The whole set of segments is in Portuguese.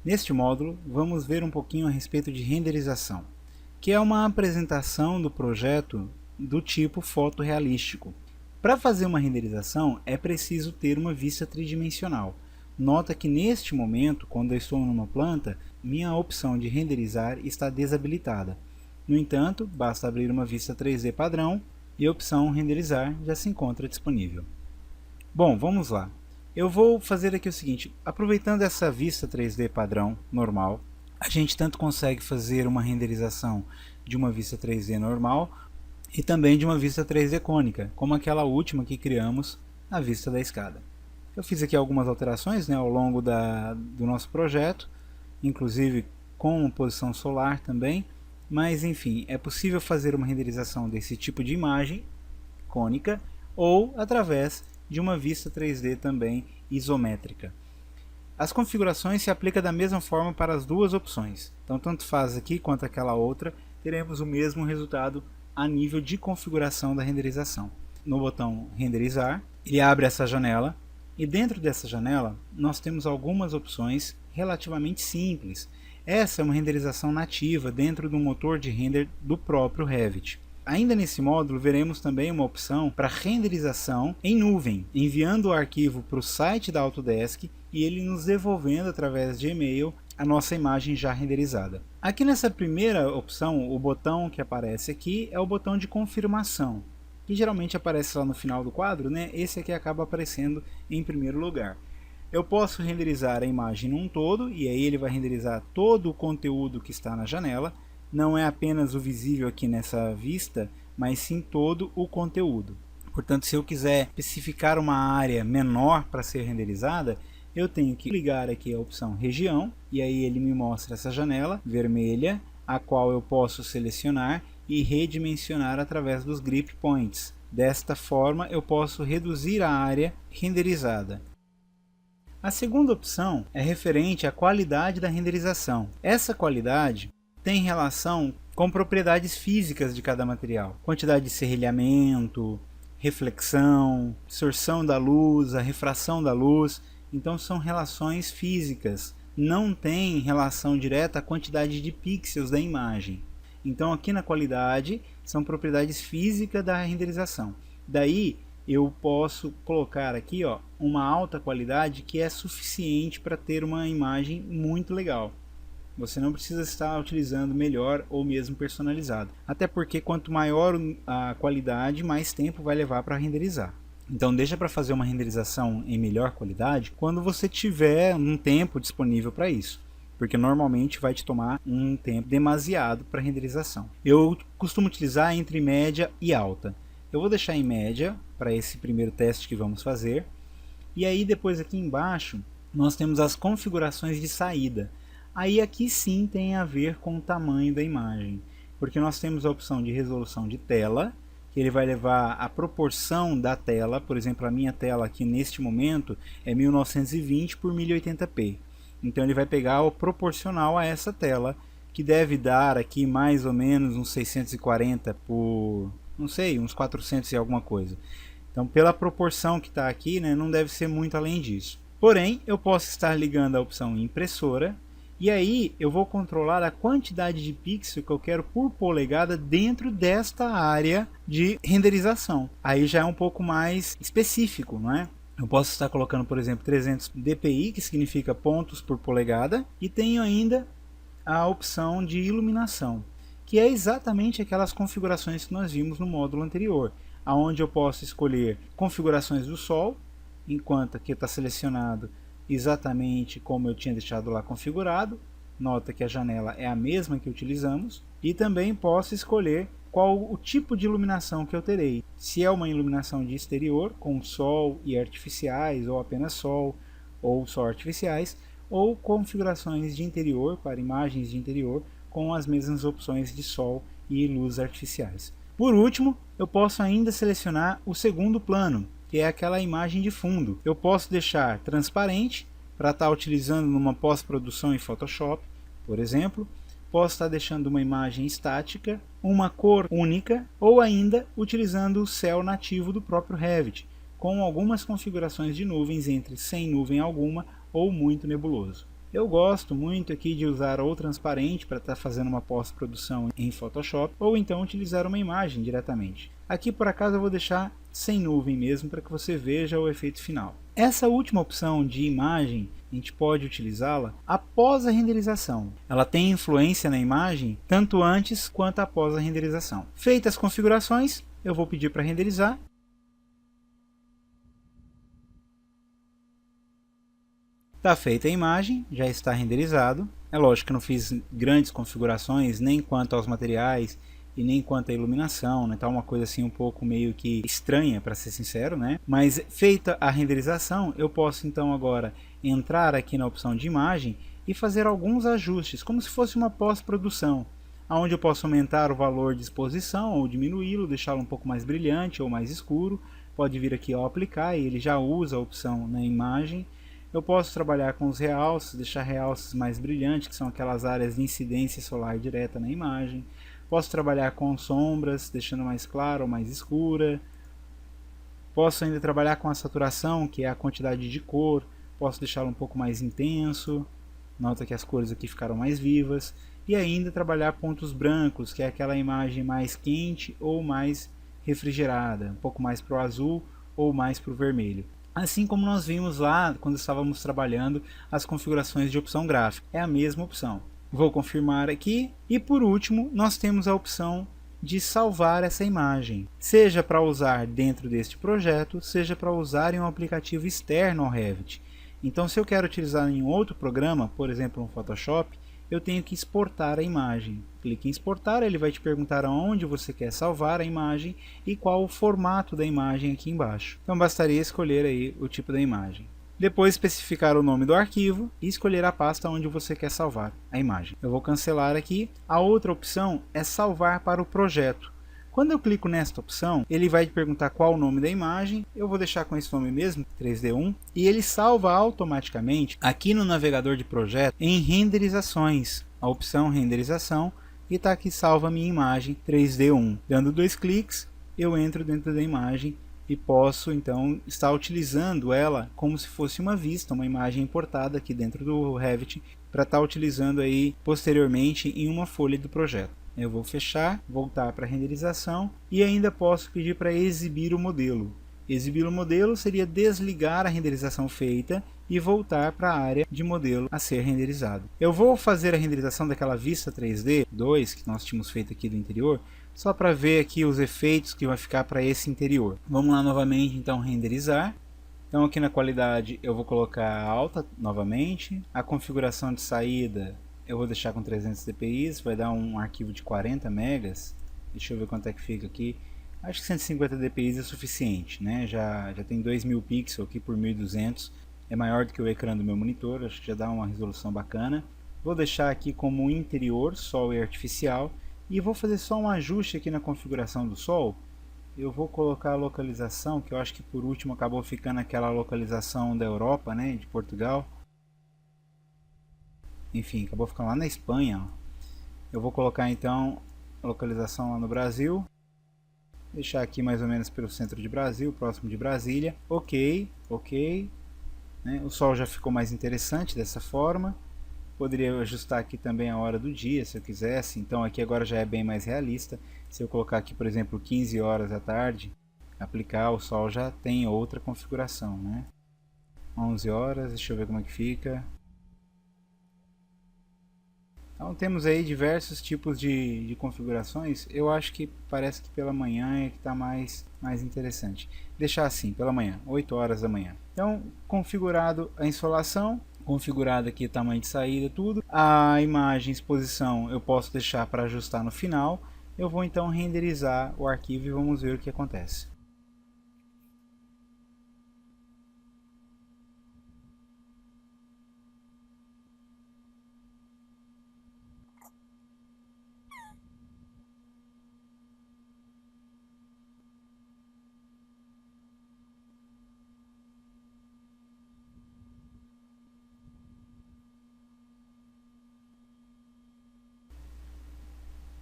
Neste módulo, vamos ver um pouquinho a respeito de renderização, que é uma apresentação do projeto do tipo fotorrealístico. Para fazer uma renderização, é preciso ter uma vista tridimensional. Nota que neste momento, quando eu estou numa planta, minha opção de renderizar está desabilitada. No entanto, basta abrir uma vista 3D padrão e a opção renderizar já se encontra disponível. Bom, vamos lá. Eu vou fazer aqui o seguinte, aproveitando essa vista 3D padrão normal, a gente tanto consegue fazer uma renderização de uma vista 3D normal e também de uma vista 3D cônica, como aquela última que criamos, a vista da escada. Eu fiz aqui algumas alterações, né, ao longo do nosso projeto, inclusive com uma posição solar também, mas enfim, é possível fazer uma renderização desse tipo de imagem cônica ou através de uma vista 3D também isométrica. As configurações se aplicam da mesma forma para as duas opções, então tanto faz aqui quanto aquela outra, teremos o mesmo resultado a nível de configuração da renderização. No botão renderizar, ele abre essa janela e dentro dessa janela nós temos algumas opções relativamente simples. Essa é uma renderização nativa dentro do motor de render do próprio Revit. Ainda nesse módulo veremos também uma opção para renderização em nuvem, enviando o arquivo para o site da Autodesk e ele nos devolvendo através de e-mail a nossa imagem já renderizada. Aqui nessa primeira opção, o botão que aparece aqui é o botão de confirmação, que geralmente aparece lá no final do quadro, né? Esse aqui acaba aparecendo em primeiro lugar. Eu posso renderizar a imagem num todo, e aí ele vai renderizar todo o conteúdo que está na janela, não é apenas o visível aqui nessa vista, mas sim todo o conteúdo. Portanto, se eu quiser especificar uma área menor para ser renderizada, eu tenho que ligar aqui a opção região, e aí ele me mostra essa janela vermelha, a qual eu posso selecionar e redimensionar através dos grip points. Desta forma, eu posso reduzir a área renderizada. A segunda opção é referente à qualidade da renderização. Essa qualidade tem relação com propriedades físicas de cada material. Quantidade de serrilhamento, reflexão, absorção da luz, a refração da luz. Então são relações físicas. Não tem relação direta à quantidade de pixels da imagem. Então aqui na qualidade são propriedades físicas da renderização. Daí eu posso colocar aqui uma alta qualidade que é suficiente para ter uma imagem muito legal. Você não precisa estar utilizando melhor ou mesmo personalizado. Até porque quanto maior a qualidade, mais tempo vai levar para renderizar. Então deixa para fazer uma renderização em melhor qualidade quando você tiver um tempo disponível para isso. Porque normalmente vai te tomar um tempo demasiado para renderização. Eu costumo utilizar entre média e alta. Eu vou deixar em média para esse primeiro teste que vamos fazer. E aí depois aqui embaixo nós temos as configurações de saída. Aí aqui sim tem a ver com o tamanho da imagem, porque nós temos a opção de resolução de tela, que ele vai levar a proporção da tela. Por exemplo, a minha tela aqui neste momento é 1920 por 1080p. Então ele vai pegar o proporcional a essa tela, que deve dar aqui mais ou menos uns 640 por, não sei, uns 400 e alguma coisa. Então pela proporção que está aqui, né, não deve ser muito além disso. Porém, eu posso estar ligando a opção impressora, e aí eu vou controlar a quantidade de pixels que eu quero por polegada dentro desta área de renderização. Aí já é um pouco mais específico, não é? Eu posso estar colocando, por exemplo, 300 dpi, que significa pontos por polegada, e tenho ainda a opção de iluminação, que é exatamente aquelas configurações que nós vimos no módulo anterior, onde eu posso escolher configurações do sol, enquanto aqui está selecionado exatamente como eu tinha deixado lá configurado. Nota que a janela é a mesma que utilizamos. E também posso escolher qual o tipo de iluminação que eu terei. Se é uma iluminação de exterior, com sol e artificiais, ou apenas sol, ou só artificiais, ou configurações de interior, para imagens de interior, com as mesmas opções de sol e luzes artificiais. Por último, eu posso ainda selecionar o segundo plano, que é aquela imagem de fundo. Eu posso deixar transparente, para estar utilizando numa pós-produção em Photoshop, por exemplo. Posso estar deixando uma imagem estática, uma cor única, ou ainda utilizando o céu nativo do próprio Revit, com algumas configurações de nuvens entre sem nuvem alguma ou muito nebuloso. Eu gosto muito aqui de usar ou transparente para estar fazendo uma pós-produção em Photoshop, ou então utilizar uma imagem diretamente. Aqui por acaso eu vou deixar sem nuvem mesmo para que você veja o efeito final. Essa última opção de imagem, a gente pode utilizá-la após a renderização. Ela tem influência na imagem tanto antes quanto após a renderização. Feitas as configurações, eu vou pedir para renderizar. Está feita a imagem, já está renderizado. É lógico que eu não fiz grandes configurações, nem quanto aos materiais e nem quanto à iluminação, né? Tá uma coisa assim um pouco meio que estranha, para ser sincero, né? Mas feita a renderização, eu posso então agora entrar aqui na opção de imagem e fazer alguns ajustes, como se fosse uma pós-produção, onde eu posso aumentar o valor de exposição ou diminuí-lo, deixá-lo um pouco mais brilhante ou mais escuro. Pode vir aqui ao aplicar e ele já usa a opção na imagem. Eu posso trabalhar com os realces, deixar realces mais brilhantes, que são aquelas áreas de incidência solar direta na imagem. Posso trabalhar com sombras, deixando mais clara ou mais escura. Posso ainda trabalhar com a saturação, que é a quantidade de cor. Posso deixá-lo um pouco mais intenso. Nota que as cores aqui ficaram mais vivas. E ainda trabalhar pontos brancos, que é aquela imagem mais quente ou mais refrigerada. Um pouco mais para o azul ou mais para o vermelho. Assim como nós vimos lá quando estávamos trabalhando as configurações de opção gráfica. É a mesma opção. Vou confirmar aqui. E por último, nós temos a opção de salvar essa imagem. Seja para usar dentro deste projeto, seja para usar em um aplicativo externo ao Revit. Então, se eu quero utilizar em outro programa, por exemplo, no Photoshop, eu tenho que exportar a imagem. Clique em exportar, ele vai te perguntar aonde você quer salvar a imagem e qual o formato da imagem aqui embaixo. Então bastaria escolher aí o tipo da imagem. Depois especificar o nome do arquivo e escolher a pasta onde você quer salvar a imagem. Eu vou cancelar aqui. A outra opção é salvar para o projeto. Quando eu clico nesta opção, ele vai te perguntar qual o nome da imagem. Eu vou deixar com esse nome mesmo, 3D1, e ele salva automaticamente aqui no navegador de projeto em renderizações, a opção renderização, e está aqui salva a minha imagem 3D1. Dando 2 cliques, eu entro dentro da imagem e posso então estar utilizando ela como se fosse uma vista, uma imagem importada aqui dentro do Revit, para estar utilizando aí posteriormente em uma folha do projeto. Eu vou fechar, voltar para a renderização e ainda posso pedir para exibir o modelo. Exibir o modelo seria desligar a renderização feita e voltar para a área de modelo a ser renderizado. Eu vou fazer a renderização daquela vista 3D 2 que nós tínhamos feito aqui do interior, só para ver aqui os efeitos que vai ficar para esse interior. Vamos lá novamente então renderizar. Então aqui na qualidade eu vou colocar alta novamente, a configuração de saída eu vou deixar com 300 dpi, vai dar um arquivo de 40 megas. Deixa eu ver quanto é que fica aqui. Acho que 150 dpi é suficiente, né? Já tem 2000 pixels aqui por 1200. É maior do que o ecrã do meu monitor, acho que já dá uma resolução bacana. Vou deixar aqui como interior, sol e artificial. E vou fazer só um ajuste aqui na configuração do sol. Eu vou colocar a localização, que eu acho que por último acabou ficando aquela localização da Europa, né? De Portugal. Enfim, acabou ficando lá na Espanha. Eu vou colocar então a localização lá no Brasil. Deixar aqui mais ou menos pelo centro de Brasil, próximo de Brasília. Ok. Né? O sol já ficou mais interessante dessa forma. Poderia ajustar aqui também a hora do dia, se eu quisesse. Então aqui agora já é bem mais realista. Se eu colocar aqui, por exemplo, 15 horas da tarde, aplicar, o sol já tem outra configuração, né? 11 horas, deixa eu ver como é que fica. Então temos aí diversos tipos de configurações. Eu acho que parece que pela manhã é que está mais interessante. Deixar assim, pela manhã, 8 horas da manhã. Então, configurado a insolação, configurado aqui o tamanho de saída, tudo. A imagem exposição eu posso deixar para ajustar no final. Eu vou então renderizar o arquivo e vamos ver o que acontece.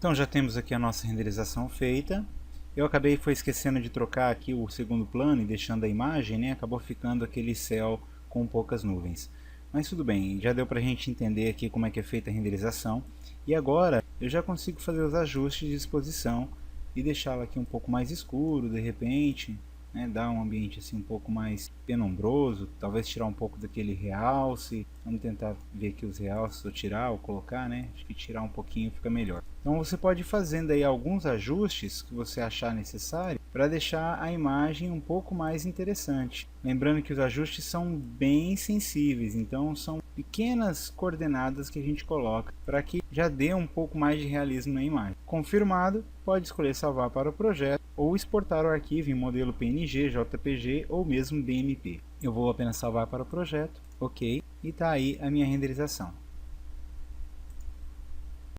Então já temos aqui a nossa renderização feita. Eu acabei esquecendo de trocar aqui o segundo plano e deixando a imagem, né? Acabou ficando aquele céu com poucas nuvens. Mas tudo bem, já deu para a gente entender aqui como é que é feita a renderização. E agora eu já consigo fazer os ajustes de exposição e deixá-la aqui um pouco mais escuro de repente, né, dar um ambiente assim um pouco mais penumbroso, talvez tirar um pouco daquele realce. Vamos tentar ver aqui os realces, ou tirar ou colocar, né? Acho que tirar um pouquinho fica melhor. Então você pode ir fazendo aí alguns ajustes que você achar necessário para deixar a imagem um pouco mais interessante. Lembrando que os ajustes são bem sensíveis, então são pequenas coordenadas que a gente coloca para que já dê um pouco mais de realismo na imagem. Confirmado, pode escolher salvar para o projeto ou exportar o arquivo em modelo PNG, JPG ou mesmo BMP. Eu vou apenas salvar para o projeto, ok, e está aí a minha renderização.